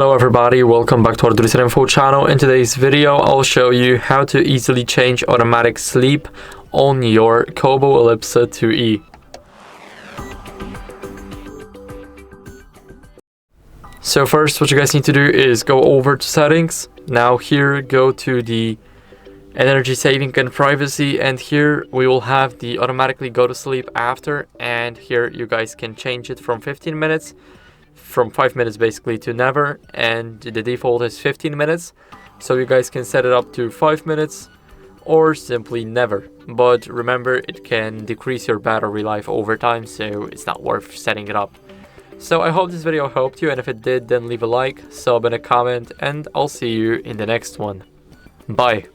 Hello everybody, welcome back to HardReset.Info channel. In today's video, I'll show you how to easily change automatic sleep on your KOBO Elipsa 2E. So first, what you guys need to do is go over to settings. Now here, go to the energy saving and privacy, and here we will have the automatically go to sleep after, and here you guys can change it from 15 minutes. From 5 minutes basically to never, and the default is 15 minutes, so you guys can set it up to 5 minutes or simply never, but remember it can decrease your battery life over time, so it's not worth setting it up. So I hope this video helped you, and if it did, then leave a like, sub and a comment, and I'll see you in the next one. Bye.